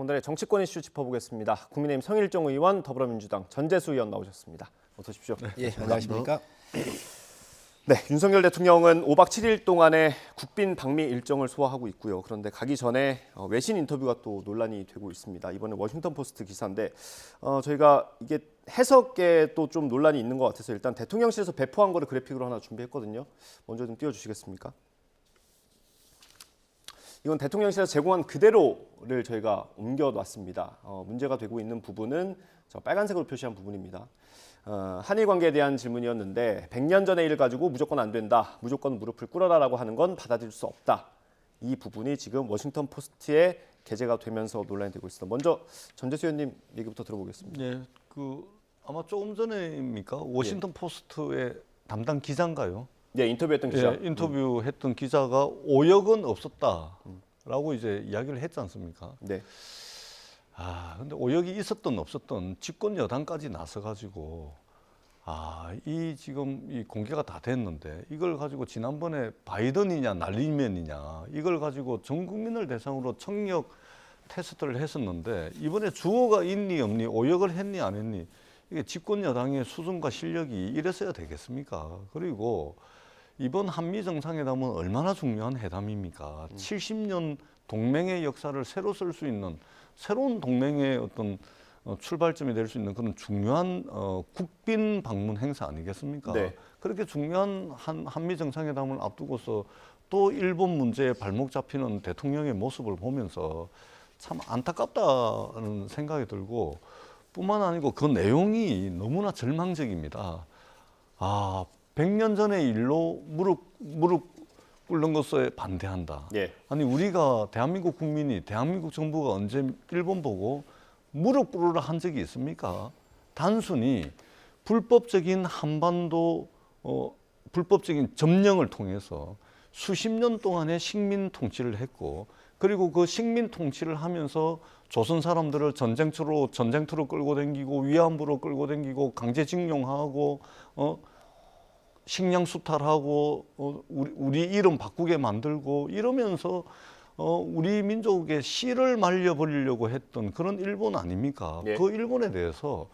오늘의 정치권 이슈 짚어보겠습니다. 국민의힘 성일종 의원, 더불어민주당 전재수 의원 나오셨습니다. 어서 오십시오. 예, 안녕하십니까? 네, 윤석열 대통령은 5박 7일 동안의 국빈 방미 일정을 소화하고 있고요. 그런데 가기 전에 외신 인터뷰가 또 논란이 되고 있습니다. 이번에 워싱턴 포스트 기사인데 저희가 이게 해석에 또 좀 논란이 있는 것 같아서 일단 대통령실에서 배포한 거를 그래픽으로 하나 준비했거든요. 먼저 좀 띄워주시겠습니까? 이건 대통령실에서 제공한 그대로를 저희가 옮겨놨습니다. 문제가 되고 있는 부분은 저 빨간색으로 표시한 부분입니다. 한일 관계에 대한 질문이었는데 100년 전의 일을 가지고 무조건 안 된다. 무조건 무릎을 꿇어라라고 하는 건 받아들일 수 없다. 이 부분이 지금 워싱턴 포스트에 게재가 되면서 논란이 되고 있습니다. 먼저 전재수 의원님 얘기부터 들어보겠습니다. 네, 아마 조금 전에입니까? 워싱턴 포스트의 담당 기자인가요? 네, 인터뷰했던 기자. 예, 인터뷰했던 기자가 오역은 없었다라고 이제 이야기를 했지 않습니까? 네. 근데 오역이 있었던 없었던 집권 여당까지 나서가지고 지금 이 공개가 다 됐는데 이걸 가지고 지난번에 바이든이냐 날리면이냐 이걸 가지고 전 국민을 대상으로 청력 테스트를 했었는데 이번에 주어가 있니 없니 오역을 했니 안 했니 이게 집권 여당의 수준과 실력이 이랬어야 되겠습니까? 그리고 이번 한미 정상회담은 얼마나 중요한 회담입니까? 70년 동맹의 역사를 새로 쓸 수 있는 새로운 동맹의 어떤 출발점이 될 수 있는 그런 중요한 국빈 방문 행사 아니겠습니까? 네. 그렇게 중요한 한미 정상회담을 앞두고서 또 일본 문제에 발목 잡히는 대통령의 모습을 보면서 참 안타깝다는 생각이 들고 뿐만 아니고 그 내용이 너무나 절망적입니다. 100년 전의 일로 무릎 꿇는 것에 반대한다. 예. 아니 우리가 대한민국 국민이 대한민국 정부가 언제 일본 보고 무릎 꿇으라 한 적이 있습니까? 단순히 불법적인 한반도 불법적인 점령을 통해서 수십 년 동안의 식민 통치를 했고 그리고 그 식민 통치를 하면서 조선 사람들을 전쟁터로 끌고 다니고 위안부로 끌고 다니고 강제징용하고 식량 수탈하고 우리 이름 바꾸게 만들고 이러면서 우리 민족의 씨를 말려버리려고 했던 그런 일본 아닙니까? 예. 그 일본에 대해서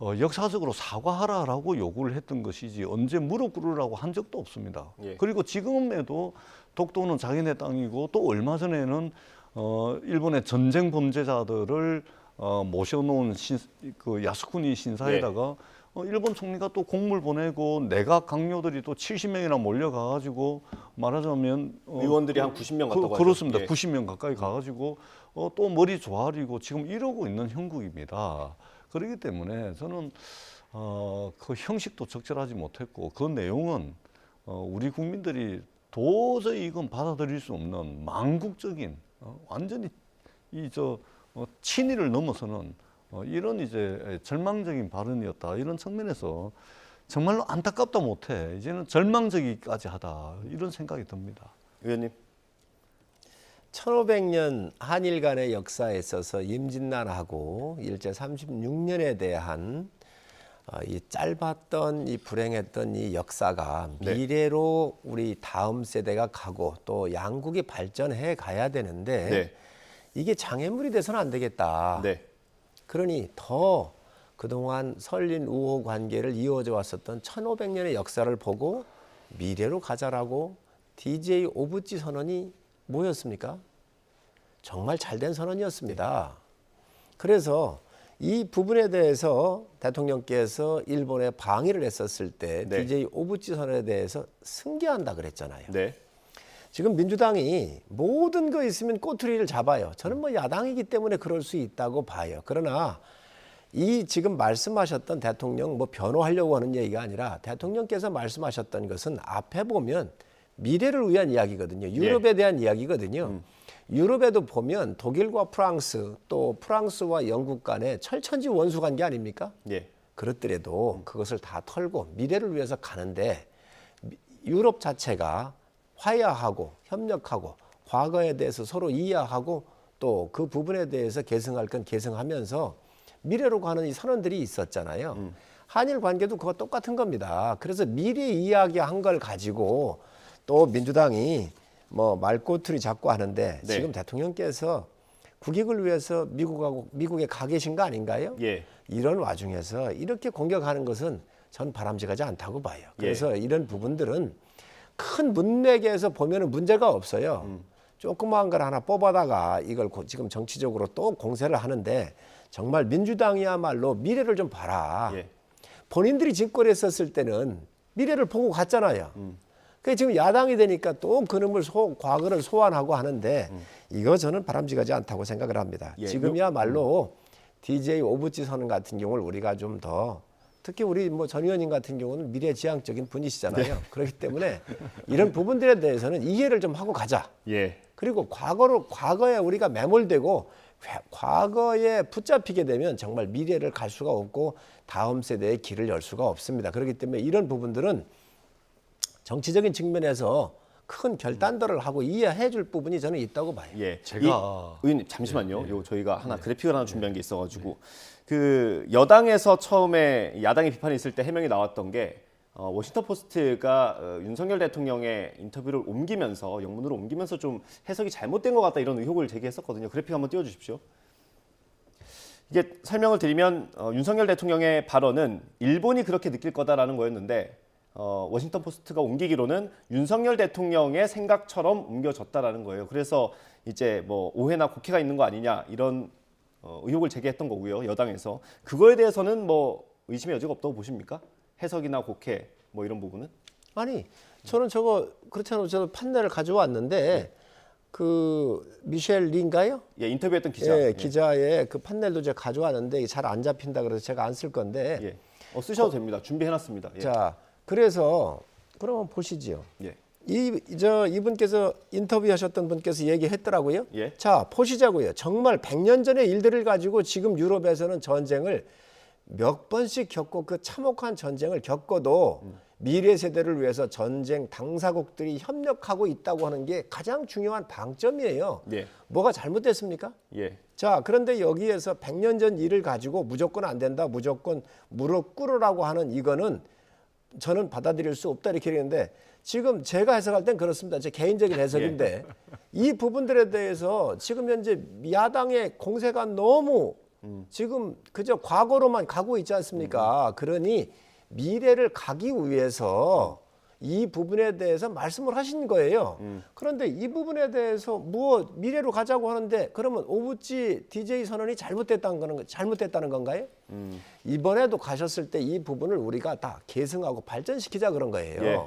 역사적으로 사과하라라고 요구를 했던 것이지 언제 무릎 꿇으라고 한 적도 없습니다. 예. 그리고 지금에도 독도는 자기네 땅이고 또 얼마 전에는 일본의 전쟁 범죄자들을 모셔놓은 그 야스쿠니 신사에다가 일본 총리가 또 공물 보내고 내각 강요들이 또 70명이나 몰려가가지고 말하자면 의원들이 한 90명 갔다고 하죠. 그렇습니다. 예. 90명 가까이 가가지고 또 머리 조아리고 지금 이러고 있는 형국입니다. 그렇기 때문에 저는 그 형식도 적절하지 못했고 그 내용은 우리 국민들이 도저히 이건 받아들일 수 없는 망국적인 완전히 친일을 넘어서는 이런 이제 절망적인 발언이었다. 이런 측면에서 정말로 안타깝다 못해 이제는 절망적이까지 하다 이런 생각이 듭니다. 의원님. 1500년 한일 간의 역사에 있어서 임진란하고 일제 36년에 대한 이 짧았던 이 불행했던 이 역사가 네. 미래로 우리 다음 세대가 가고 또 양국이 발전해 가야 되는데 네. 이게 장애물이 돼서는 안 되겠다. 네. 그러니 더 그동안 설린 우호 관계를 이어져 왔었던 1500년의 역사를 보고 미래로 가자라고 DJ 오부치 선언이 뭐였습니까? 정말 잘된 선언이었습니다. 그래서 이 부분에 대해서 대통령께서 일본에 방위를 했었을 때 네. DJ 오부치 선언에 대해서 승계한다 그랬잖아요. 네. 지금 민주당이 모든 거 있으면 꼬투리를 잡아요. 저는 뭐 야당이기 때문에 그럴 수 있다고 봐요. 그러나 이 지금 말씀하셨던 대통령 뭐 변호하려고 하는 얘기가 아니라 대통령께서 말씀하셨던 것은 앞에 보면 미래를 위한 이야기거든요. 유럽에 대한 이야기거든요. 유럽에도 보면 독일과 프랑스 또 프랑스와 영국 간에 철천지 원수 관계 아닙니까? 예. 그렇더라도 그것을 다 털고 미래를 위해서 가는데 유럽 자체가 화해하고 협력하고 과거에 대해서 서로 이해하고 또 그 부분에 대해서 계승할 건 계승하면서 미래로 가는 이 선언들이 있었잖아요. 한일 관계도 그거 똑같은 겁니다. 그래서 미래 이야기한 걸 가지고 또 민주당이 뭐 말꼬투리 잡고 하는데 네. 지금 대통령께서 국익을 위해서 미국에 가 계신 거 아닌가요? 예. 이런 와중에서 이렇게 공격하는 것은 전 바람직하지 않다고 봐요. 그래서 이런 부분들은 큰 문맥에서 보면은 문제가 없어요. 조그마한 걸 하나 뽑아다가 이걸 지금 정치적으로 또 공세를 하는데 정말 민주당이야말로 미래를 좀 봐라. 예. 본인들이 집권에 있었을 때는 미래를 보고 갔잖아요. 그 지금 야당이 되니까 또 그놈을 과거를 소환하고 하는데 이거 저는 바람직하지 않다고 생각을 합니다. 예. 지금이야말로 DJ 오부지 선언 같은 경우를 우리가 좀 더 특히 우리 뭐 전 의원님 같은 경우는 미래지향적인 분이시잖아요. 그렇기 때문에 이런 부분들에 대해서는 이해를 좀 하고 가자. 예. 그리고 과거에 우리가 매몰되고 과거에 붙잡히게 되면 정말 미래를 갈 수가 없고 다음 세대의 길을 열 수가 없습니다. 그렇기 때문에 이런 부분들은 정치적인 측면에서 큰 결단들을 하고 이해해 줄 부분이 저는 있다고 봐요. 예, 제가- 의원님 잠시만요. 요 저희가 하나 그래픽을 하나 준비한 게 있어가지고 그 여당에서 처음에 야당의 비판이 있을 때 해명이 나왔던 게 워싱턴 포스트가 윤석열 대통령의 인터뷰를 옮기면서 영문으로 옮기면서 좀 해석이 잘못된 것 같다 이런 의혹을 제기했었거든요. 그래픽 한번 띄워주십시오. 이게 설명을 드리면 윤석열 대통령의 발언은 일본이 그렇게 느낄 거다라는 거였는데 워싱턴 포스트가 옮기기로는 윤석열 대통령의 생각처럼 옮겨졌다라는 거예요. 그래서 이제 뭐 오해나 곡해가 있는 거 아니냐 이런 의혹을 제기했던 거고요. 여당에서 그거에 대해서는 뭐 의심의 여지가 없다고 보십니까? 해석이나 곡해 뭐 이런 부분은? 아니 저는 저거 그렇지 않아도 저도 판넬을 가져왔는데 그 미셸 리인가요? 예, 인터뷰했던 기자. 예, 기자의 그 판넬도 제가 가져왔는데 잘 안 잡힌다 그래서 제가 안 쓸 건데 예. 쓰셔도 됩니다. 준비해놨습니다. 예. 자 그래서 그러면 보시지요. 예. 이분께서 인터뷰하셨던 분께서 얘기했더라고요. 예. 자 보시자고요. 정말 100년 전의 일들을 가지고 지금 유럽에서는 전쟁을 몇 번씩 겪고 그 참혹한 전쟁을 겪어도 미래 세대를 위해서 전쟁 당사국들이 협력하고 있다고 하는 게 가장 중요한 방점이에요. 예. 뭐가 잘못됐습니까? 예. 자, 그런데 여기에서 100년 전 일을 가지고 무조건 안 된다, 무조건 무릎 꿇으라고 하는 이거는 저는 받아들일 수 없다 이렇게 얘기했는데 지금 제가 해석할 땐 그렇습니다. 제 개인적인 해석인데 이 부분들에 대해서 지금 현재 야당의 공세가 너무 지금 그저 과거로만 가고 있지 않습니까? 그러니 미래를 가기 위해서 이 부분에 대해서 말씀을 하신 거예요. 그런데 이 부분에 대해서 미래로 가자고 하는데 그러면 오부지 DJ 선언이 잘못됐다는 건가요? 이번에도 가셨을 때 이 부분을 우리가 다 계승하고 발전시키자 그런 거예요. 예.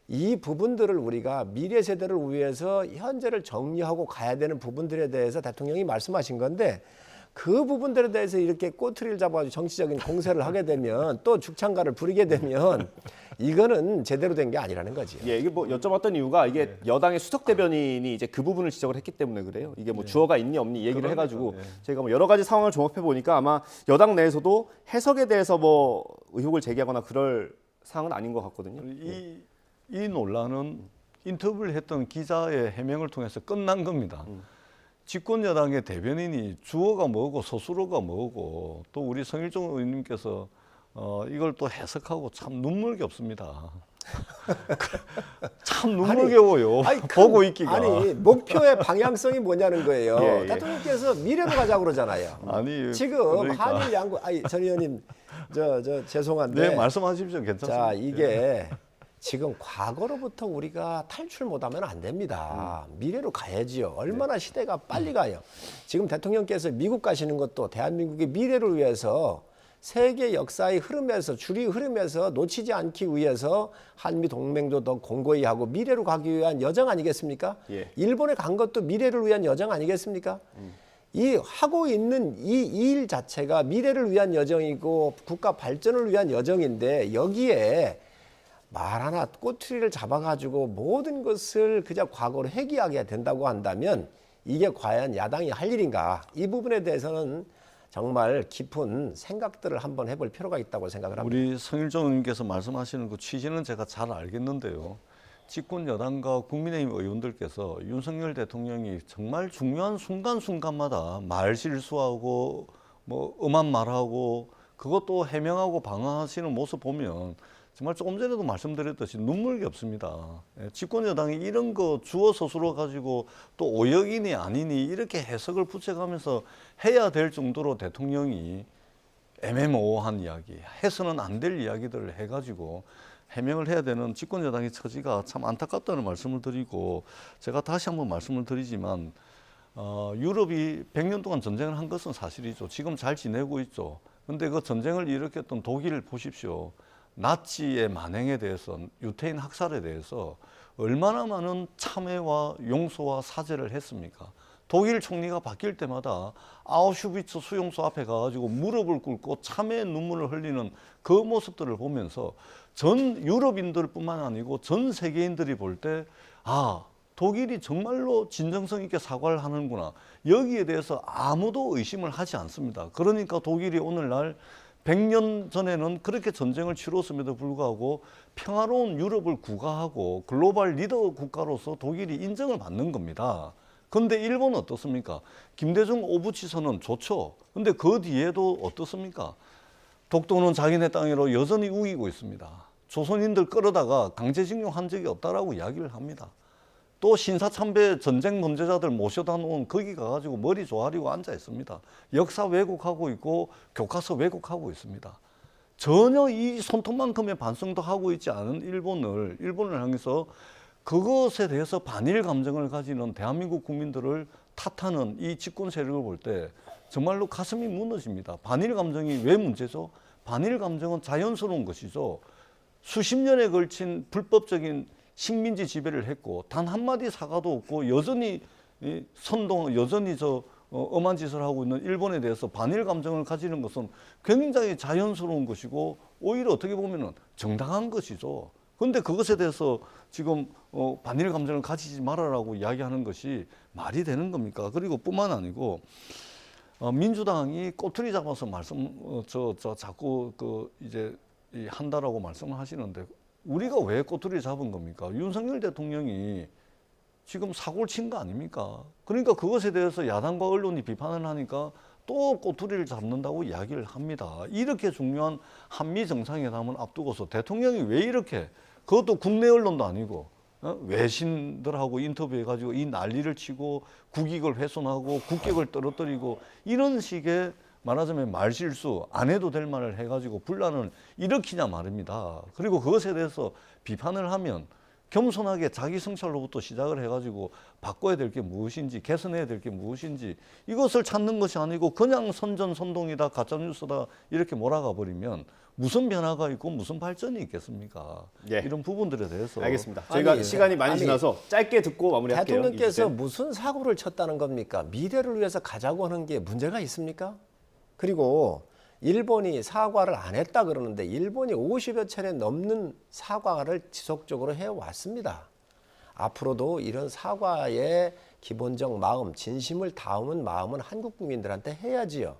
이 부분들을 우리가 미래 세대를 위해서 현재를 정리하고 가야 되는 부분들에 대해서 대통령이 말씀하신 건데 그 부분들에 대해서 이렇게 꼬투리를 잡아가지고 정치적인 공세를 하게 되면 또 죽창가를 부리게 되면 이거는 제대로 된 게 아니라는 거지. 예, 이게 뭐 여쭤봤던 이유가 이게 여당의 수석 대변인이 이제 그 부분을 지적을 했기 때문에 그래요. 이게 뭐 주어가 있니 없니 얘기를 해가지고 저희가 뭐 여러 가지 상황을 종합해 보니까 아마 여당 내에서도 해석에 대해서 뭐 의혹을 제기하거나 그럴 상황은 아닌 것 같거든요. 이 논란은 인터뷰를 했던 기자의 해명을 통해서 끝난 겁니다. 집권 여당의 대변인이 주어가 뭐고 서술어가 뭐고 또 우리 성일종 의원님께서 이걸 또 해석하고 참 눈물겹습니다. 참 눈물겨워요. 보고 있기가. 아니 목표의 방향성이 뭐냐는 거예요. 예. 대통령께서 미래로 가자고 그러잖아요. 아니 지금 그러니까. 한일 양국 전 의원님 저 죄송한데 네, 말씀하십시오. 괜찮습니다. 자 이게 지금 과거로부터 우리가 탈출 못하면 안 됩니다. 미래로 가야지요. 얼마나 시대가 빨리 가요. 지금 대통령께서 미국 가시는 것도 대한민국의 미래를 위해서 세계 역사의 흐름에서 주류 흐름에서 놓치지 않기 위해서 한미 동맹도 더 공고히 하고 미래로 가기 위한 여정 아니겠습니까? 예. 일본에 간 것도 미래를 위한 여정 아니겠습니까? 이 하고 있는 이 일 자체가 미래를 위한 여정이고 국가 발전을 위한 여정인데 여기에 말 하나 꼬투리를 잡아가지고 모든 것을 그저 과거로 회귀하게 된다고 한다면 이게 과연 야당이 할 일인가? 이 부분에 대해서는 정말 깊은 생각들을 한번 해볼 필요가 있다고 생각을 합니다. 우리 성일종 의원님께서 말씀하시는 그 취지는 제가 잘 알겠는데요. 집권 여당과 국민의힘 의원들께서 윤석열 대통령이 정말 중요한 순간순간마다 말 실수하고 뭐 음한 말하고 그것도 해명하고 방어하시는 모습 보면 정말 조금 전에도 말씀드렸듯이 눈물겹습니다. 예, 집권 여당이 이런 거 주워 서술러 가지고 또 오역이니 아니니 이렇게 해석을 붙여가면서 해야 될 정도로 대통령이 애매모호한 이야기, 해서는 안 될 이야기들을 해가지고 해명을 해야 되는 집권 여당의 처지가 참 안타깝다는 말씀을 드리고, 제가 다시 한번 말씀을 드리지만 유럽이 100년 동안 전쟁을 한 것은 사실이죠. 지금 잘 지내고 있죠. 근데 그 전쟁을 일으켰던 독일을 보십시오. 나치의 만행에 대해서, 유태인 학살에 대해서 얼마나 많은 참회와 용서와 사죄를 했습니까? 독일 총리가 바뀔 때마다 아우슈비츠 수용소 앞에 가가지고 무릎을 꿇고 참회의 눈물을 흘리는 그 모습들을 보면서 전 유럽인들뿐만 아니고 전 세계인들이 볼 때, 아, 독일이 정말로 진정성 있게 사과를 하는구나. 여기에 대해서 아무도 의심을 하지 않습니다. 그러니까 독일이 오늘날 100년 전에는 그렇게 전쟁을 치렀음에도 불구하고 평화로운 유럽을 구가하고 글로벌 리더 국가로서 독일이 인정을 받는 겁니다. 그런데 일본은 어떻습니까? 김대중 오부치선은 좋죠. 근데 그 뒤에도 어떻습니까? 독도는 자기네 땅으로 여전히 우기고 있습니다. 조선인들 끌어다가 강제징용한 적이 없다라고 이야기를 합니다. 또 신사참배 전쟁 범죄자들 모셔다 놓은 거기 가가지고 머리 조아리고 앉아 있습니다. 역사 왜곡하고 있고 교과서 왜곡하고 있습니다. 전혀 이 손톱만큼의 반성도 하고 있지 않은 일본을 향해서 그것에 대해서 반일 감정을 가지는 대한민국 국민들을 탓하는 이 집권 세력을 볼 때 정말로 가슴이 무너집니다. 반일 감정이 왜 문제죠? 반일 감정은 자연스러운 것이죠. 수십 년에 걸친 불법적인 식민지 지배를 했고 단 한마디 사과도 없고 여전히 여전히 엄한 짓을 하고 있는 일본에 대해서 반일 감정을 가지는 것은 굉장히 자연스러운 것이고 오히려 어떻게 보면 정당한 것이죠. 그런데 그것에 대해서 지금 반일 감정을 가지지 말아라고 이야기하는 것이 말이 되는 겁니까? 그리고 뿐만 아니고 민주당이 꼬투리 잡아서 자꾸 이제 한다라고 말씀을 하시는데, 우리가 왜 꼬투리 잡은 겁니까? 윤석열 대통령이 지금 사고를 친 거 아닙니까? 그러니까 그것에 대해서 야당과 언론이 비판을 하니까 또 꼬투리를 잡는다고 이야기를 합니다. 이렇게 중요한 한미 정상회담을 앞두고서 대통령이 왜 이렇게, 그것도 국내 언론도 아니고 외신들하고 인터뷰해가지고 이 난리를 치고 국익을 훼손하고 국격을 떨어뜨리고 이런 식의 말하자면 말실수, 안 해도 될 말을 해가지고 분란을 일으키냐 말입니다. 그리고 그것에 대해서 비판을 하면 겸손하게 자기 성찰로부터 시작을 해가지고 바꿔야 될 게 무엇인지, 개선해야 될 게 무엇인지 이것을 찾는 것이 아니고 그냥 선전선동이다, 가짜뉴스다 이렇게 몰아가 버리면 무슨 변화가 있고 무슨 발전이 있겠습니까? 예. 이런 부분들에 대해서. 알겠습니다. 저희가 시간이 많이 지나서 짧게 듣고 마무리할게요. 대통령께서 무슨 사고를 쳤다는 겁니까? 미래를 위해서 가자고 하는 게 문제가 있습니까? 그리고 일본이 사과를 안 했다 그러는데 일본이 50여 차례 넘는 사과를 지속적으로 해왔습니다. 앞으로도 이런 사과의 기본적 마음, 진심을 담은 마음은 한국 국민들한테 해야지요.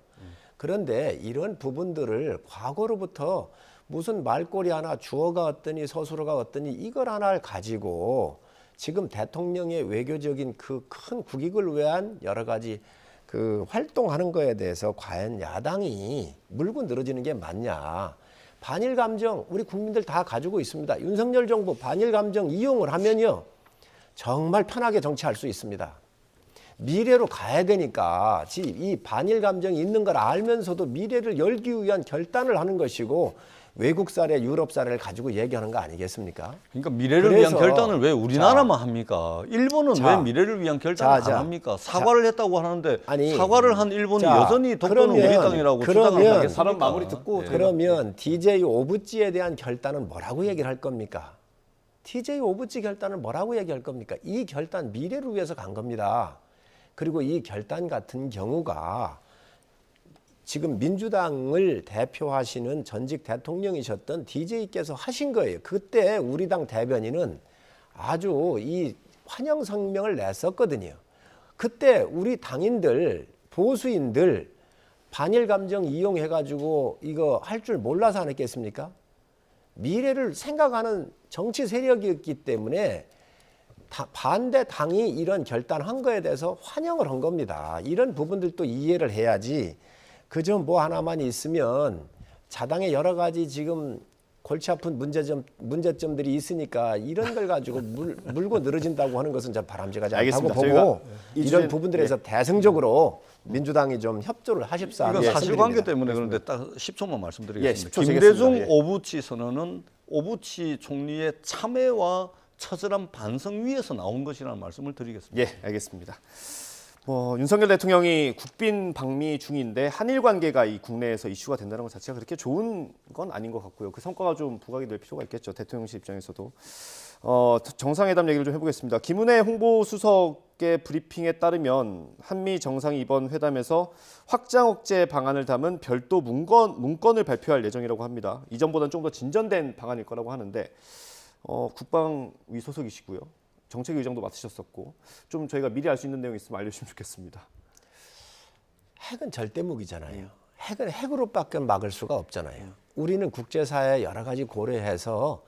그런데 이런 부분들을 과거로부터 무슨 말꼬리 하나 주어가 어떠니 서술어가 어떠니 이걸 하나를 가지고 지금 대통령의 외교적인 그 큰 국익을 위한 여러 가지 그 활동하는 거에 대해서 과연 야당이 물고 늘어지는 게 맞냐. 반일 감정 우리 국민들 다 가지고 있습니다. 윤석열 정부 반일 감정 이용을 하면요 정말 편하게 정치할 수 있습니다. 미래로 가야 되니까 이 반일 감정이 있는 걸 알면서도 미래를 열기 위한 결단을 하는 것이고 외국 사례, 유럽 사례를 가지고 얘기하는 거 아니겠습니까? 그러니까 미래를 위한 결단을 왜 우리나라만 합니까? 일본은 왜 미래를 위한 결단을 안 합니까? 사과를 했다고 하는데 사과를 한 일본이 여전히 독도는 우리 땅이라고 주장을 하겠습니까? 사람 마무리 듣고 그러면 DJ 오부지에 대한 결단은 뭐라고 얘기를 할 겁니까? DJ 오부지 결단은 뭐라고 얘기할 겁니까? 이 결단 미래를 위해서 간 겁니다. 그리고 이 결단 같은 경우가 지금 민주당을 대표하시는 전직 대통령이셨던 DJ께서 하신 거예요. 그때 우리 당 대변인은 아주 이 환영 성명을 냈었거든요. 그때 우리 당인들, 보수인들 반일 감정 이용해가지고 이거 할 줄 몰라서 안 했겠습니까? 미래를 생각하는 정치 세력이었기 때문에 반대 당이 이런 결단한 거에 대해서 환영을 한 겁니다. 이런 부분들도 이해를 해야지 그저 뭐 하나만 있으면 자당의 여러 가지 지금 골치 아픈 문제점들이 있으니까 이런 걸 가지고 물고 늘어진다고 하는 것은 좀 바람직하지 않다고 알겠습니다. 보고 저희가 이 이런 주제는- 부분들에서 대승적으로 민주당이 좀 협조를 하십사 하는 이건 사실관계 말씀드립니다. 때문에 그런데 딱 10초만 말씀드리겠습니다. 예, 10초 김대중 재겠습니다. 예. 오부치 선언은 오부치 총리의 참회와 처절한 반성 위에서 나온 것이라는 말씀을 드리겠습니다. 예, 알겠습니다. 윤석열 대통령이 국빈 방미 중인데 한일 관계가 이 국내에서 이슈가 된다는 것 자체가 그렇게 좋은 건 아닌 것 같고요. 그 성과가 좀 부각이 될 필요가 있겠죠. 대통령실 입장에서도. 정상회담 얘기를 좀 해보겠습니다. 김은혜 홍보수석의 브리핑에 따르면 한미 정상이 이번 회담에서 확장 억제 방안을 담은 별도 문건을 발표할 예정이라고 합니다. 이전보다는 좀 더 진전된 방안일 거라고 하는데 국방위 소속이시고요. 정책의장도 맡으셨었고 좀 저희가 미리 알 수 있는 내용이 있으면 알려주시면 좋겠습니다. 핵은 절대 무기잖아요. 핵은 핵으로밖에 막을 수가 없잖아요. 우리는 국제사회 여러 가지 고려해서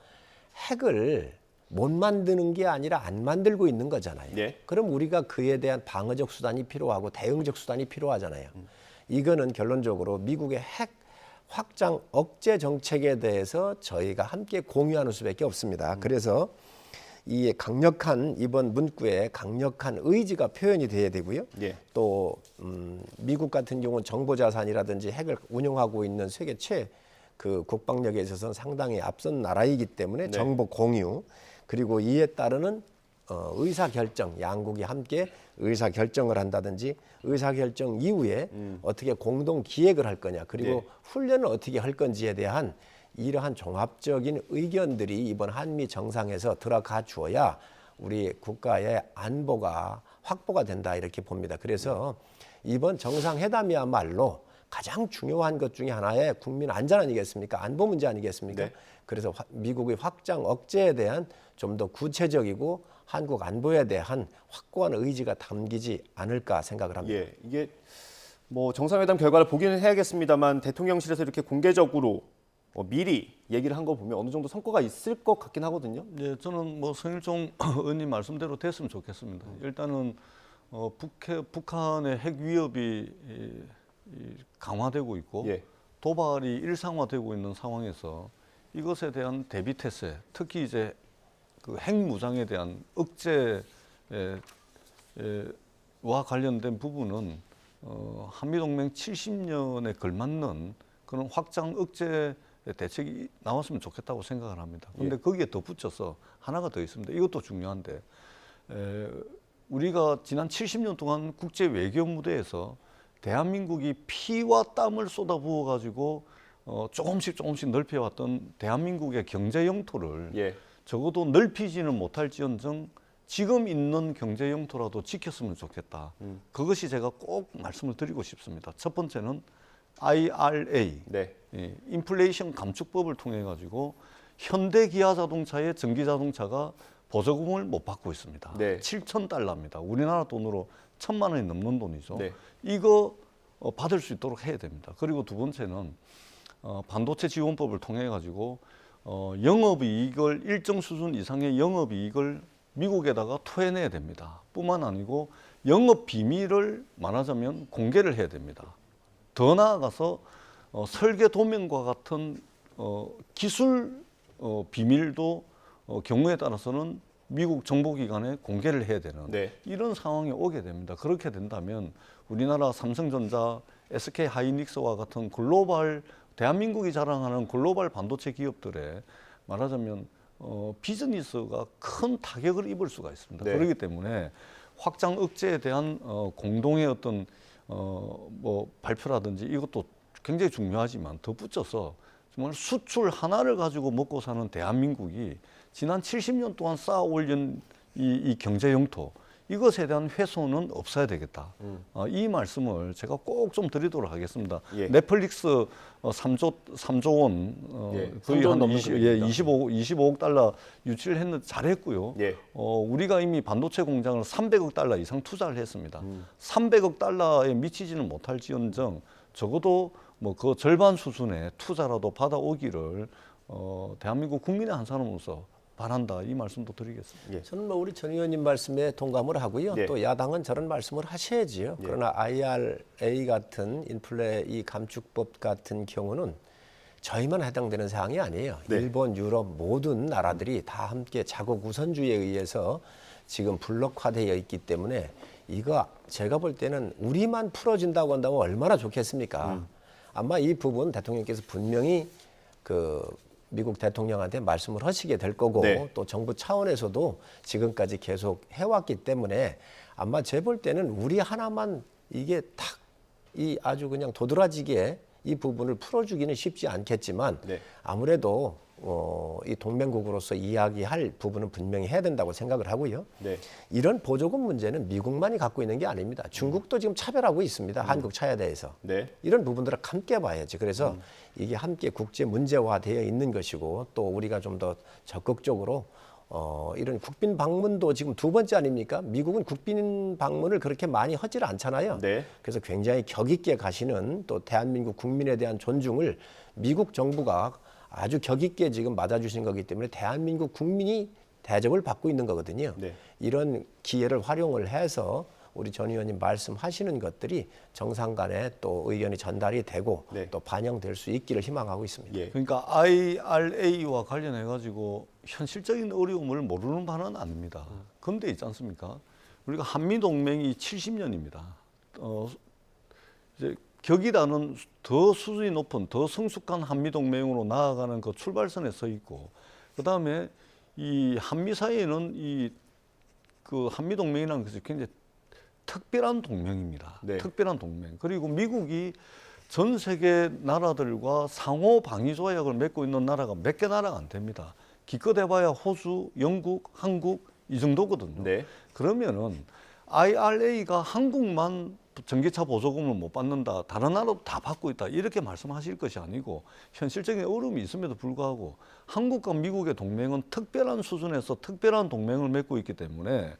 핵을 못 만드는 게 아니라 안 만들고 있는 거잖아요. 네. 그럼 우리가 그에 대한 방어적 수단이 필요하고 대응적 수단이 필요하잖아요. 이거는 결론적으로 미국의 핵 확장 억제 정책에 대해서 저희가 함께 공유하는 수밖에 없습니다. 그래서 이 강력한 이번 문구에 강력한 의지가 표현이 돼야 되고요. 예. 또 미국 같은 경우는 정보자산이라든지 핵을 운영하고 있는 세계 그 국방력에 있어서는 상당히 앞선 나라이기 때문에 네. 정보 공유 그리고 이에 따르는 의사결정, 양국이 함께 의사결정을 한다든지 의사결정 이후에 어떻게 공동 기획을 할 거냐 그리고 네. 훈련을 어떻게 할 건지에 대한 이러한 종합적인 의견들이 이번 한미 정상에서 들어가 주어야 우리 국가의 안보가 확보가 된다 이렇게 봅니다. 그래서 이번 정상회담이야말로 가장 중요한 것 중에 하나의 국민 안전 아니겠습니까? 안보 문제 아니겠습니까? 네. 그래서 미국의 확장 억제에 대한 좀 더 구체적이고 한국 안보에 대한 확고한 의지가 담기지 않을까 생각을 합니다. 예, 이게 정상회담 결과를 보기는 해야겠습니다만 대통령실에서 이렇게 공개적으로 미리 얘기를 한 거 보면 어느 정도 성과가 있을 것 같긴 하거든요. 예, 저는 성일종 의원님 말씀대로 됐으면 좋겠습니다. 일단은 북한의 핵 위협이 강화되고 있고 예. 도발이 일상화되고 있는 상황에서 이것에 대한 대비 태세, 특히 이제 그 핵무장에 대한 억제와 관련된 부분은 한미동맹 70년에 걸맞는 그런 확장 억제 대책이 나왔으면 좋겠다고 생각을 합니다. 그런데 예. 거기에 덧붙여서 하나가 더 있습니다. 이것도 중요한데 우리가 지난 70년 동안 국제 외교 무대에서 대한민국이 피와 땀을 쏟아부어 가지고 조금씩 넓혀왔던 대한민국의 경제 영토를 예. 적어도 넓히지는 못할지언정 지금 있는 경제 영토라도 지켰으면 좋겠다. 그것이 제가 꼭 말씀을 드리고 싶습니다. 첫 번째는 IRA, 네. 인플레이션 감축법을 통해 가지고 현대기아자동차의 전기자동차가 보조금을 못 받고 있습니다. 네. 7,000달러입니다. 우리나라 돈으로 1,000만 원이 넘는 돈이죠. 네. 이거 받을 수 있도록 해야 됩니다. 그리고 두 번째는 반도체 지원법을 통해 가지고 영업이익을 일정 수준 이상의 영업이익을 미국에다가 토해내야 됩니다. 뿐만 아니고 영업 비밀을 말하자면 공개를 해야 됩니다. 더 나아가서 설계 도면과 같은 기술 비밀도 경우에 따라서는 미국 정보기관에 공개를 해야 되는 네. 이런 상황이 오게 됩니다. 그렇게 된다면 우리나라 삼성전자, SK하이닉스와 같은 글로벌 대한민국이 자랑하는 글로벌 반도체 기업들의 말하자면 비즈니스가 큰 타격을 입을 수가 있습니다. 네. 그렇기 때문에 확장 억제에 대한 공동의 어떤 발표라든지 이것도 굉장히 중요하지만 덧붙여서 정말 수출 하나를 가지고 먹고 사는 대한민국이 지난 70년 동안 쌓아 올린 이 경제 영토 이것에 대한 훼손은 없어야 되겠다. 이 말씀을 제가 꼭 좀 드리도록 하겠습니다. 예. 넷플릭스 3조 원, 예, 거의 3조 원 한 넘는 25억 달러 유치를 했는데 잘했고요. 예. 우리가 이미 반도체 공장을 300억 달러 이상 투자를 했습니다. 300억 달러에 미치지는 못할지언정 적어도 그 절반 수준의 투자라도 받아오기를 대한민국 국민의 한 사람으로서 바란다 이 말씀도 드리겠습니다. 예. 저는 우리 전 의원님 말씀에 동감을 하고요. 예. 또 야당은 저런 말씀을 하셔야지요. 그러나 IRA 같은 인플레 이 감축법 같은 경우는 저희만 해당되는 사항이 아니에요. 네. 일본, 유럽 모든 나라들이 다 함께 자국 우선주의에 의해서 지금 블록화되어 있기 때문에 이거 제가 볼 때는 우리만 풀어준다고 한다면 얼마나 좋겠습니까? 아마 이 부분 대통령께서 분명히 그 미국 대통령한테 말씀을 하시게 될 거고 네. 또 정부 차원에서도 지금까지 계속 해왔기 때문에 아마 제 볼 때는 우리 하나만 이게 탁 이 아주 그냥 도드라지게 이 부분을 풀어주기는 쉽지 않겠지만 네. 아무래도 이 동맹국으로서 이야기할 부분은 분명히 해야 된다고 생각을 하고요. 네. 이런 보조금 문제는 미국만이 갖고 있는 게 아닙니다. 중국도 지금 차별하고 있습니다. 한국 차에 대해서. 네. 이런 부분들을 함께 봐야지. 그래서 이게 함께 국제 문제화되어 있는 것이고 또 우리가 좀 더 적극적으로 이런 국빈 방문도 지금 두 번째 아닙니까? 미국은 국빈 방문을 그렇게 많이 하질 않잖아요. 네. 그래서 굉장히 격 있게 가시는 또 대한민국 국민에 대한 존중을 미국 정부가 아주 격 있게 지금 맞아주신 거기 때문에 대한민국 국민이 대접을 받고 있는 거거든요. 네. 이런 기회를 활용을 해서 우리 전 의원님 말씀하시는 것들이 정상 간에 또 의견이 전달이 되고 네. 또 반영될 수 있기를 희망하고 있습니다. 예. 그러니까 IRA와 관련해 가지고 현실적인 어려움을 모르는 바는 아닙니다. 근데 있지 않습니까? 우리가 한미 동맹이 70년입니다. 이제 격이라는 더 수준이 높은 더 성숙한 한미 동맹으로 나아가는 그 출발선에 서 있고, 그 다음에 이 한미 사이에는 이 그 한미 동맹이라는 것이 굉장히 특별한 동맹입니다. 네. 특별한 동맹. 그리고 미국이 전 세계 나라들과 상호 방위 조약을 맺고 있는 나라가 몇 개 나라가 안 됩니다. 기껏 해봐야 호주, 영국, 한국 이 정도거든요. 네. 그러면은 IRA가 한국만 전기차 보조금을 못 받는다, 다른 나라도 다 받고 있다, 이렇게 말씀하실 것이 아니고 현실적인 어려움이 있음에도 불구하고 한국과 미국의 동맹은 특별한 수준에서 특별한 동맹을 맺고 있기 때문에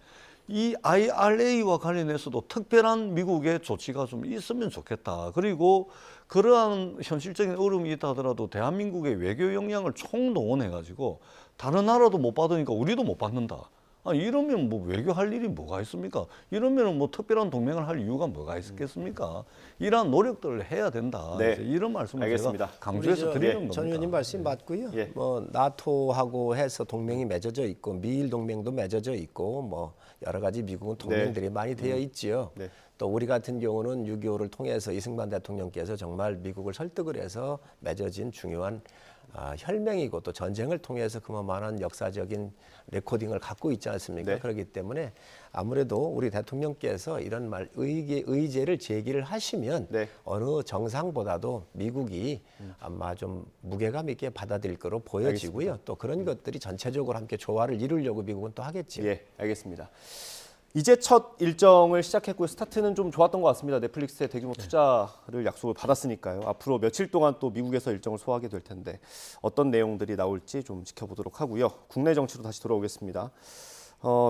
이 IRA와 관련해서도 특별한 미국의 조치가 좀 있으면 좋겠다. 그리고 그러한 현실적인 어려움이 있다 하더라도 대한민국의 외교 역량을 총동원해가지고 다른 나라도 못 받으니까 우리도 못 받는다. 이러면 뭐 외교할 일이 뭐가 있습니까? 이러면 뭐 특별한 동맹을 할 이유가 뭐가 있겠습니까? 이러한 노력들을 해야 된다. 네. 이제 이런 말씀을 알겠습니다. 제가 강조해서 드리는 겁니다. 전 의원님 말씀 맞고요. 예. 뭐 나토하고 해서 동맹이 맺어져 있고 미일 동맹도 맺어져 있고 뭐 여러 가지 미국은 동맹들이 많이 되어 있지요. 네. 또 우리 같은 경우는 6.25를 통해서 이승만 대통령께서 정말 미국을 설득을 해서 맺어진 중요한 혈맹이고 또 전쟁을 통해서 그만한 역사적인 레코딩을 갖고 있지 않습니까? 네. 그렇기 때문에 아무래도 우리 대통령께서 이런 의제를 제기를 하시면 네. 어느 정상보다도 미국이 아마 좀 무게감 있게 받아들일 거로 보여지고요. 또 그런 것들이 전체적으로 함께 조화를 이루려고 미국은 또 하겠죠. 예, 알겠습니다. 이제 첫 일정을 시작했고요. 스타트는 좀 좋았던 것 같습니다. 넷플릭스의 대규모 투자를 약속을 받았으니까요. 앞으로 며칠 동안 또 미국에서 일정을 소화하게 될 텐데 어떤 내용들이 나올지 좀 지켜보도록 하고요. 국내 정치로 다시 돌아오겠습니다.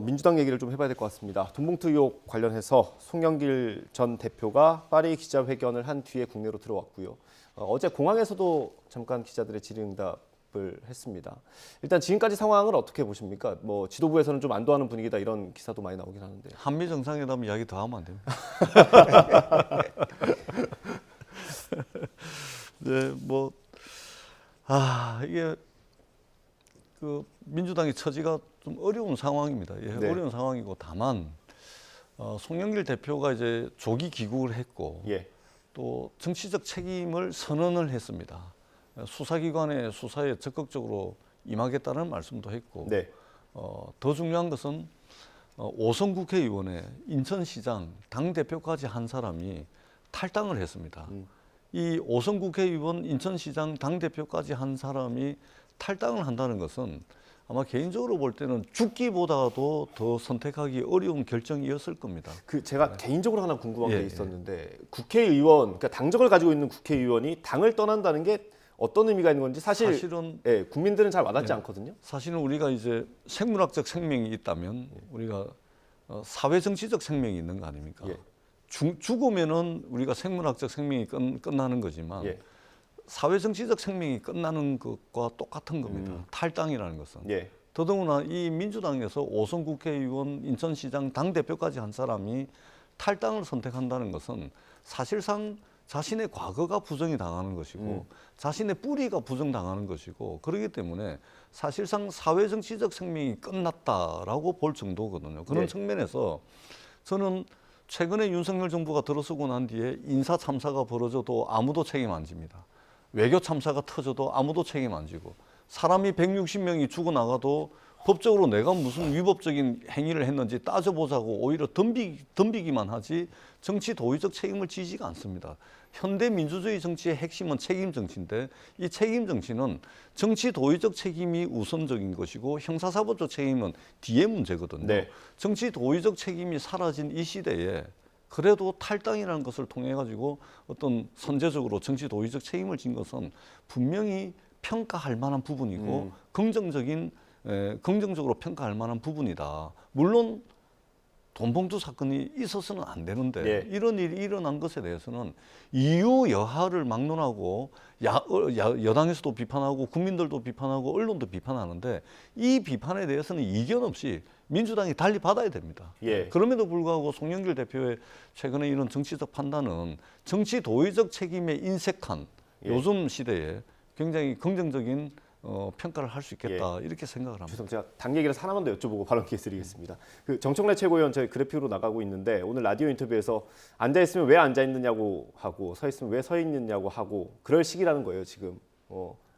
민주당 얘기를 좀 해봐야 될 것 같습니다. 돈봉투 의혹 관련해서 송영길 전 대표가 파리 기자회견을 한 뒤에 국내로 들어왔고요. 어제 공항에서도 잠깐 기자들의 질의응답 을 했습니다. 일단 지금까지 상황을 어떻게 보십니까? 뭐 지도부에서는 좀 안도하는 분위기다 이런 기사도 많이 나오긴 하는데. 한미 정상회담 이야기 더 하면 안 됩니다. 네, 뭐 이게 그 민주당의 처지가 좀 어려운 상황입니다. 예, 네. 어려운 상황이고 다만 송영길 대표가 이제 조기 귀국을 했고 예. 또 정치적 책임을 선언을 했습니다. 수사기관의 수사에 적극적으로 임하겠다는 말씀도 했고, 네. 더 중요한 것은 5선 국회의원의 인천시장 당대표까지 한 사람이 탈당을 했습니다. 이 5선 국회의원 인천시장 당대표까지 한 사람이 탈당을 한다는 것은 아마 개인적으로 볼 때는 죽기보다도 더 선택하기 어려운 결정이었을 겁니다. 제가 개인적으로 하나 궁금한 예, 게 있었는데 국회의원, 그러니까 당적을 가지고 있는 국회의원이 당을 떠난다는 게 어떤 의미가 있는 건지 사실은 예, 국민들은 잘 와닿지 않거든요. 사실은 우리가 이제 생물학적 생명이 있다면 우리가 사회정치적 생명이 있는 거 아닙니까? 예. 죽으면은 우리가 생물학적 생명이 끝나는 거지만 예. 사회정치적 생명이 끝나는 것과 똑같은 겁니다. 탈당이라는 것은. 예. 더더구나 이 민주당에서 5선 국회의원 인천시장 당대표까지 한 사람이 탈당을 선택한다는 것은 사실상 자신의 과거가 부정이 당하는 것이고 자신의 뿌리가 부정당하는 것이고 그렇기 때문에 사실상 사회 정치적 생명이 끝났다라고 볼 정도거든요. 그런 네. 측면에서 저는 최근에 윤석열 정부가 들어서고 난 뒤에 인사 참사가 벌어져도 아무도 책임 안 집니다. 외교 참사가 터져도 아무도 책임 안 지고 사람이 160명이 죽어나가도 법적으로 내가 무슨 위법적인 행위를 했는지 따져보자고 오히려 덤비기만 하지 정치 도의적 책임을 지지가 않습니다. 현대 민주주의 정치의 핵심은 책임 정치인데 이 책임 정치는 정치 도의적 책임이 우선적인 것이고 형사사법적 책임은 뒤에 문제거든요. 네. 정치 도의적 책임이 사라진 이 시대에 그래도 탈당이라는 것을 통해 가지고 어떤 선제적으로 정치 도의적 책임을 진 것은 분명히 평가할 만한 부분이고 긍정적으로 평가할 만한 부분이다. 물론 돈봉투 사건이 있어서는 안 되는데 네. 이런 일이 일어난 것에 대해서는 이유 여하를 막론하고 여당에서도 비판하고 국민들도 비판하고 언론도 비판하는데 이 비판에 대해서는 이견 없이 민주당이 달리 받아야 됩니다. 예. 그럼에도 불구하고 송영길 대표의 최근에 이런 정치적 판단은 정치 도의적 책임에 인색한 예. 요즘 시대에 굉장히 긍정적인 평가를 할 수 있겠다 이렇게 생각을 합니다. 죄송합니다. 제가 당 얘기라서 하나만 더 여쭤보고 발언 기회 드리겠습니다. 그 정청래 최고위원 저희 그래픽으로 나가고 있는데 오늘 라디오 인터뷰에서 앉아 있으면 왜 앉아 있느냐고 하고 서 있으면 왜 서 있느냐고 하고 그럴 시기라는 거예요 지금.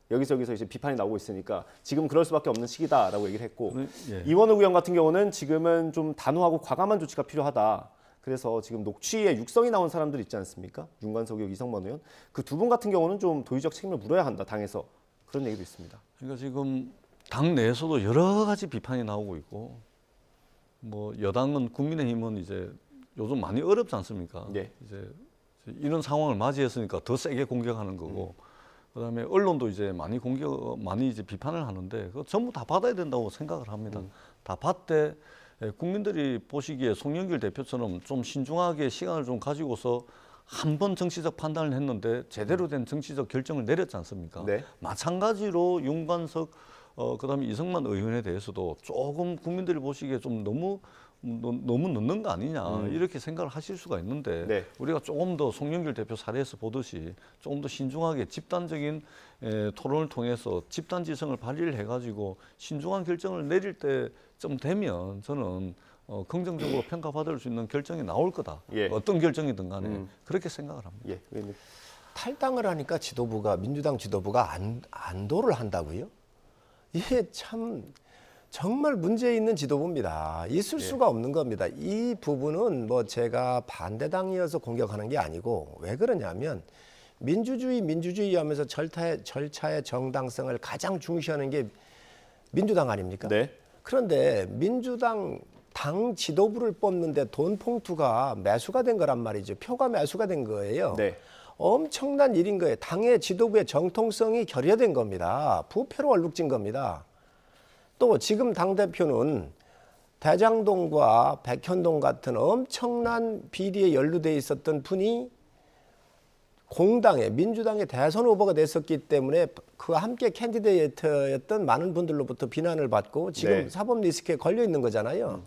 여기저기서 이제 비판이 나오고 있으니까 지금 그럴 수밖에 없는 시기다라고 얘기를 했고 예. 이원우 의원 같은 경우는 지금은 좀 단호하고 과감한 조치가 필요하다. 그래서 지금 녹취에 육성이 나온 사람들 있지 않습니까? 윤관석 의원, 이성만 의원 그 두 분 같은 경우는 좀 도의적 책임을 물어야 한다 당에서 그런 얘기도 있습니다. 그러니까 지금 당 내에서도 여러 가지 비판이 나오고 있고 뭐 여당은 국민의힘은 이제 요즘 많이 어렵지 않습니까? 네. 이제 이런 상황을 맞이했으니까 더 세게 공격하는 거고 그다음에 언론도 이제 많이 이제 비판을 하는데 그거 전부 다 받아야 된다고 생각을 합니다. 다 받되 국민들이 보시기에 송영길 대표처럼 좀 신중하게 시간을 좀 가지고서 한 번 정치적 판단을 했는데 제대로 된 정치적 결정을 내렸지 않습니까? 네. 마찬가지로 윤관석 그다음에 이성만 의원에 대해서도 조금 국민들이 보시기에 좀 너무 늦는 거 아니냐 이렇게 생각을 하실 수가 있는데 네. 우리가 조금 더 송영길 대표 사례에서 보듯이 조금 더 신중하게 집단적인 토론을 통해서 집단지성을 발휘를 해가지고 신중한 결정을 내릴 때쯤 되면 저는 긍정적으로 평가받을 수 있는 결정이 나올 거다. 예. 어떤 결정이든 간에 그렇게 생각을 합니다. 예, 의원님. 탈당을 하니까 민주당 지도부가 안도를 한다고요? 이게 참 정말 문제 있는 지도부입니다. 있을 수가 없는 겁니다. 이 부분은 뭐 제가 반대당이어서 공격하는 게 아니고 왜 그러냐면 민주주의 하면서 절차의 정당성을 가장 중시하는 게 민주당 아닙니까? 네. 그런데 민주당 당 지도부를 뽑는데 돈 봉투가 매수가 된 거란 말이죠. 표가 매수가 된 거예요. 네. 엄청난 일인 거예요. 당의 지도부의 정통성이 결여된 겁니다. 부패로 얼룩진 겁니다. 또 지금 당대표는 대장동과 백현동 같은 엄청난 비리에 연루돼 있었던 분이 공당의 민주당의 대선 후보가 됐었기 때문에 그와 함께 캔디데이트였던 많은 분들로부터 비난을 받고 지금 네. 사법 리스크에 걸려 있는 거잖아요.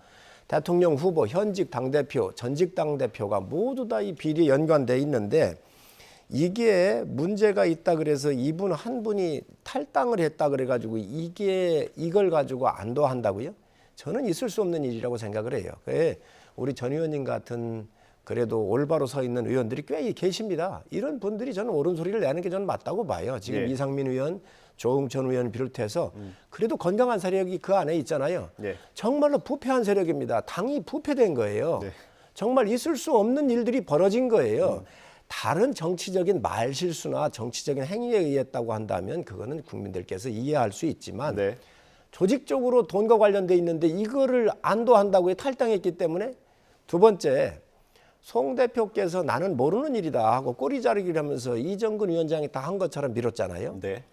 대통령 후보, 현직 당대표, 전직 당대표가 모두 다 이 비리에 연관돼 있는데 이게 문제가 있다 그래서 이분 한 분이 탈당을 했다 그래가지고 이걸 가지고 안도한다고요? 저는 있을 수 없는 일이라고 생각을 해요. 우리 전 의원님 같은 그래도 올바로 서 있는 의원들이 꽤 계십니다. 이런 분들이 저는 옳은 소리를 내는 게 저는 맞다고 봐요. 지금 예. 이상민 의원, 조응천 의원 비롯해서 그래도 건강한 세력이 그 안에 있잖아요. 네. 정말로 부패한 세력입니다. 당이 부패된 거예요. 네. 정말 있을 수 없는 일들이 벌어진 거예요. 다른 정치적인 말실수나 정치적인 행위에 의했다고 한다면 그거는 국민들께서 이해할 수 있지만 네. 조직적으로 돈과 관련돼 있는데 이거를 안도한다고 탈당했기 때문에 두 번째 송 대표께서 나는 모르는 일이다 하고 꼬리 자르기를 하면서 이정근 위원장이 다 한 것처럼 밀었잖아요. 네.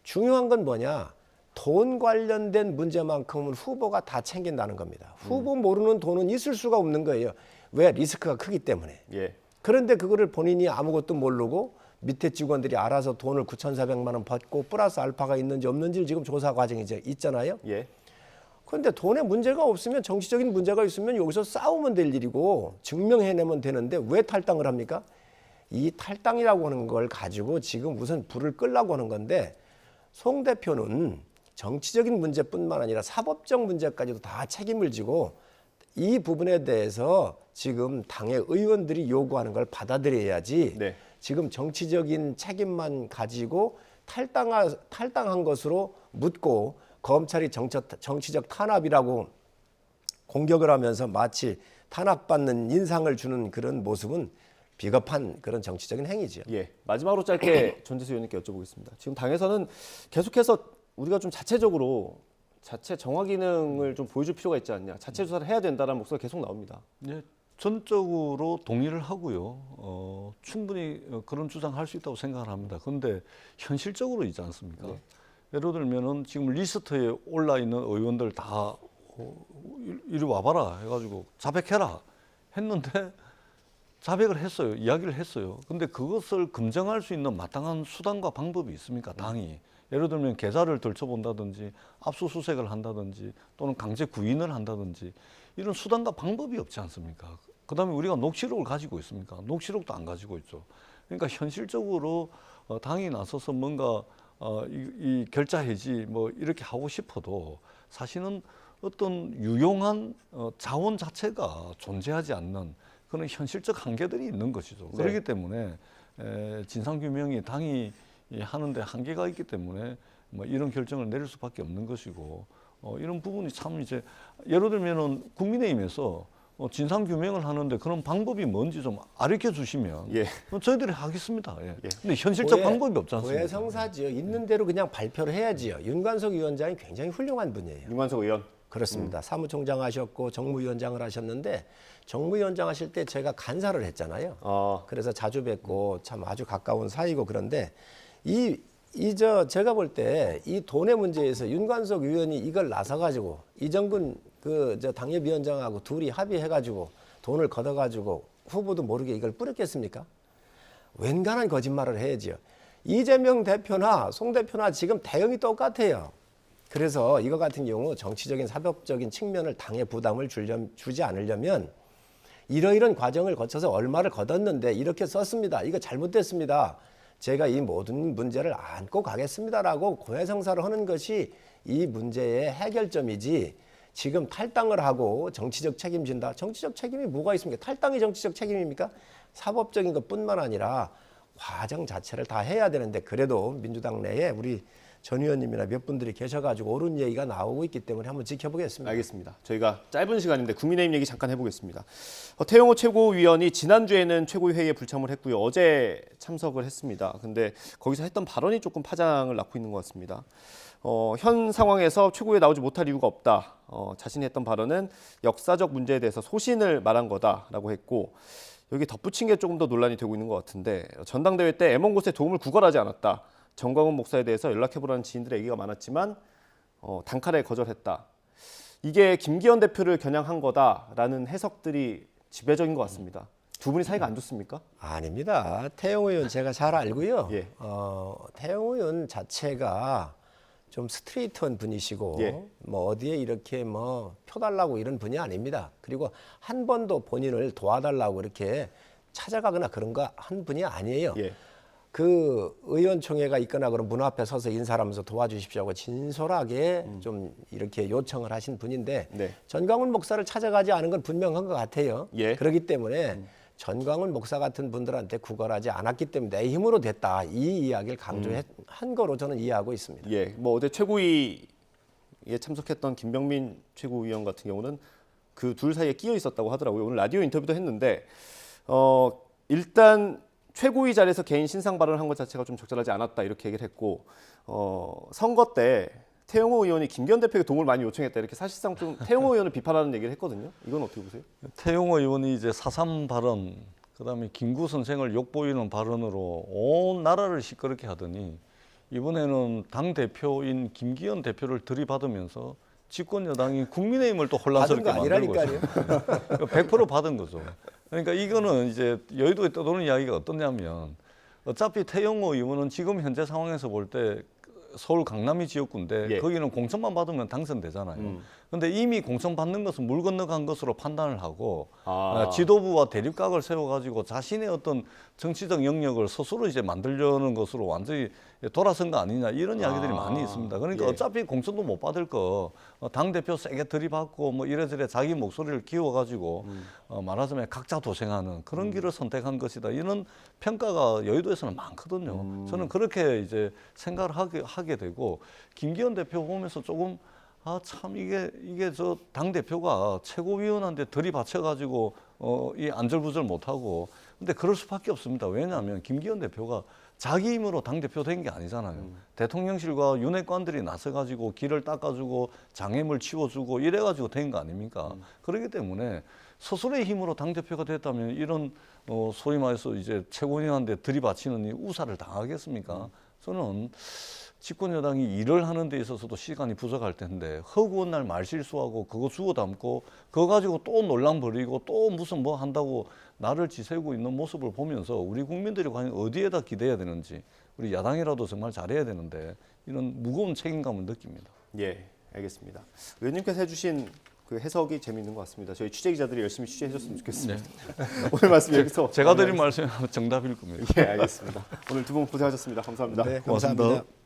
중요한 건 뭐냐? 돈 관련된 문제만큼은 후보가 다 챙긴다는 겁니다. 후보 모르는 돈은 있을 수가 없는 거예요. 왜? 리스크가 크기 때문에. 예. 그런데 그거를 본인이 아무것도 모르고 밑에 직원들이 알아서 돈을 9,400만 원 받고 플러스 알파가 있는지 없는지를 지금 조사 과정이 이제 있잖아요. 예. 그런데 돈에 문제가 없으면 정치적인 문제가 있으면 여기서 싸우면 될 일이고 증명해내면 되는데 왜 탈당을 합니까? 이 탈당이라고 하는 걸 가지고 지금 우선 불을 끌려고 하는 건데 송 대표는 정치적인 문제뿐만 아니라 사법적 문제까지도 다 책임을 지고 이 부분에 대해서 지금 당의 의원들이 요구하는 걸 받아들여야지 네. 지금 정치적인 책임만 가지고 탈당한 것으로 묻고 검찰이 정치적 탄압이라고 공격을 하면서 마치 탄압받는 인상을 주는 그런 모습은 비겁한 그런 정치적인 행위죠. 예, 마지막으로 짧게 전재수 의원님께 여쭤보겠습니다. 지금 당에서는 계속해서 우리가 좀 자체적으로 자체 정화 기능을 좀 보여줄 필요가 있지 않냐, 자체 조사를 해야 된다는 목소리가 계속 나옵니다. 예, 전적으로 동의를 하고요. 충분히 그런 주장할 수 있다고 생각을 합니다. 그런데 현실적으로 있지 않습니까? 네. 예를 들면은 지금 리스트에 올라 있는 의원들 다 이리 와봐라 해가지고 자백해라 했는데 자백을 했어요. 이야기를 했어요. 근데 그것을 검증할 수 있는 마땅한 수단과 방법이 있습니까? 당이. 예를 들면 계좌를 들춰본다든지 압수수색을 한다든지 또는 강제 구인을 한다든지 이런 수단과 방법이 없지 않습니까? 그다음에 우리가 녹취록을 가지고 있습니까? 녹취록도 안 가지고 있죠. 그러니까 현실적으로 당이 나서서 뭔가 이 결자 해지 뭐 이렇게 하고 싶어도 사실은 어떤 유용한 자원 자체가 존재하지 않는 그런 현실적 한계들이 있는 것이죠. 네. 그렇기 때문에 진상규명이 당이 하는데 한계가 있기 때문에 뭐 이런 결정을 내릴 수밖에 없는 것이고 이런 부분이 참 이제 예를 들면은 국민의힘에서 진상규명을 하는데 그런 방법이 뭔지 좀 알려 주시면 예. 저희들이 하겠습니다. 예. 예. 근데 현실적 고해- 방법이 없지 않습니까? 고해성사지요. 있는 대로 그냥 발표를 해야지요. 윤관석 위원장이 굉장히 훌륭한 분이에요. 윤관석 의원. 그렇습니다. 사무총장 하셨고 정무위원장을 하셨는데 정무위원장 하실 때 제가 간사를 했잖아요. 그래서 자주 뵙고 참 아주 가까운 사이고 그런데 제가 볼 때 이 돈의 문제에서 윤관석 의원이 이걸 나서가지고 이정근 당협위원장하고 둘이 합의해가지고 돈을 걷어가지고 후보도 모르게 이걸 뿌렸겠습니까? 웬간한 거짓말을 해야지요. 이재명 대표나 송 대표나 지금 대응이 똑같아요. 그래서 이거 같은 경우 정치적인 사법적인 측면을 당에 부담을 주지 않으려면 이러이런 과정을 거쳐서 얼마를 걷었는데 이렇게 썼습니다. 이거 잘못됐습니다. 제가 이 모든 문제를 안고 가겠습니다라고 고해성사를 하는 것이 이 문제의 해결점이지 지금 탈당을 하고 정치적 책임진다. 정치적 책임이 뭐가 있습니까? 탈당이 정치적 책임입니까? 사법적인 것뿐만 아니라 과정 자체를 다 해야 되는데 그래도 민주당 내에 우리 전 의원님이나 몇 분들이 계셔가지고 옳은 얘기가 나오고 있기 때문에 한번 지켜보겠습니다. 알겠습니다. 저희가 짧은 시간인데 국민의힘 얘기 잠깐 해보겠습니다. 태영호 최고위원이 지난주에는 최고회의에 불참을 했고요. 어제 참석을 했습니다. 근데 거기서 했던 발언이 조금 파장을 낳고 있는 것 같습니다. 현 상황에서 최고위에 나오지 못할 이유가 없다. 자신이 했던 발언은 역사적 문제에 대해서 소신을 말한 거다라고 했고 여기 덧붙인 게 조금 더 논란이 되고 있는 것 같은데 전당대회 때 애먼 곳에 도움을 구걸하지 않았다. 정광훈 목사에 대해서 연락해보라는 지인들의 얘기가 많았지만 단칼에 거절했다. 이게 김기현 대표를 겨냥한 거다라는 해석들이 지배적인 것 같습니다. 두 분이 사이가 안 좋습니까? 아닙니다. 태영호 의원 제가 잘 알고요. 예. 태영호 의원 자체가 좀 스트레이트한 분이시고 예. 뭐 어디에 이렇게 뭐 펴달라고 이런 분이 아닙니다. 그리고 한 번도 본인을 도와달라고 이렇게 찾아가거나 그런 거 한 분이 아니에요. 예. 그 의원총회가 있거나 그런 문 앞에 서서 인사하면서 도와주십시오 하고 진솔하게 좀 이렇게 요청을 하신 분인데 네. 전광훈 목사를 찾아가지 않은 건 분명한 것 같아요. 예. 그렇기 때문에 전광훈 목사 같은 분들한테 구걸하지 않았기 때문에 내 힘으로 됐다. 이 이야기를 강조한 거로 저는 이해하고 있습니다. 예, 뭐 어제 최고위에 참석했던 김병민 최고위원 같은 경우는 그 둘 사이에 끼어 있었다고 하더라고요. 오늘 라디오 인터뷰도 했는데 일단 최고위 자리에서 개인 신상 발언을 한 것 자체가 좀 적절하지 않았다 이렇게 얘기를 했고 선거 때 태영호 의원이 김기현 대표에게 도움을 많이 요청했다 이렇게 사실상 좀 태영호 의원을 비판하는 얘기를 했거든요. 이건 어떻게 보세요? 태영호 의원이 이제 4.3 발언, 그다음에 김구 선생을 욕보이는 발언으로 온 나라를 시끄럽게 하더니 이번에는 당 대표인 김기현 대표를 들이받으면서 집권 여당인 국민의힘을 또 혼란스럽게 받은 거 만들고 있어요. 100% 받은 거죠. 그러니까 이거는 이제 여의도에 떠도는 이야기가 어떠냐면 어차피 태영호 의원은 지금 현재 상황에서 볼 때 서울 강남이 지역구인데 예. 거기는 공천만 받으면 당선되잖아요. 근데 이미 공천받는 것은 물 건너간 것으로 판단을 하고 아. 지도부와 대립각을 세워가지고 자신의 어떤 정치적 영역을 스스로 이제 만들려는 것으로 완전히 돌아선 거 아니냐 이런 이야기들이 많이 있습니다. 그러니까 예. 어차피 공천도 못 받을 거 당대표 세게 들이받고 뭐 이래저래 자기 목소리를 키워가지고 말하자면 각자 도생하는 그런 길을 선택한 것이다. 이런 평가가 여의도에서는 많거든요. 저는 그렇게 이제 생각을 하게 되고 김기현 대표 보면서 조금 참 이게 저 당 대표가 최고위원한테 들이받쳐가지고 이 안절부절 못하고 근데 그럴 수밖에 없습니다. 왜냐하면 김기현 대표가 자기 힘으로 당 대표 된 게 아니잖아요. 대통령실과 윤핵관들이 나서가지고 길을 닦아주고 장애물 치워주고 이래가지고 된 거 아닙니까? 그렇기 때문에 스스로의 힘으로 당 대표가 됐다면 이런 소위 말해서 이제 최고위원한테 들이받치는 이 우사를 당하겠습니까? 저는. 집권 여당이 일을 하는 데 있어서도 시간이 부족할 텐데 허구한 날 말실수하고 그거 주워 담고 그거 가지고 또 논란 벌이고 또 무슨 뭐 한다고 나를 지새우고 있는 모습을 보면서 우리 국민들이 과연 어디에다 기대해야 되는지 우리 야당이라도 정말 잘해야 되는데 이런 무거운 책임감을 느낍니다. 예, 알겠습니다. 의원님께서 해주신 그 해석이 재미있는 것 같습니다. 저희 취재 기자들이 열심히 취재해줬으면 좋겠습니다. 오늘 말씀 여기서 제가 드린 말씀이 정답일 겁니다. 예, 알겠습니다. 오늘 두 분 고생하셨습니다. 감사합니다. 네, 고맙습니다. 감사합니다.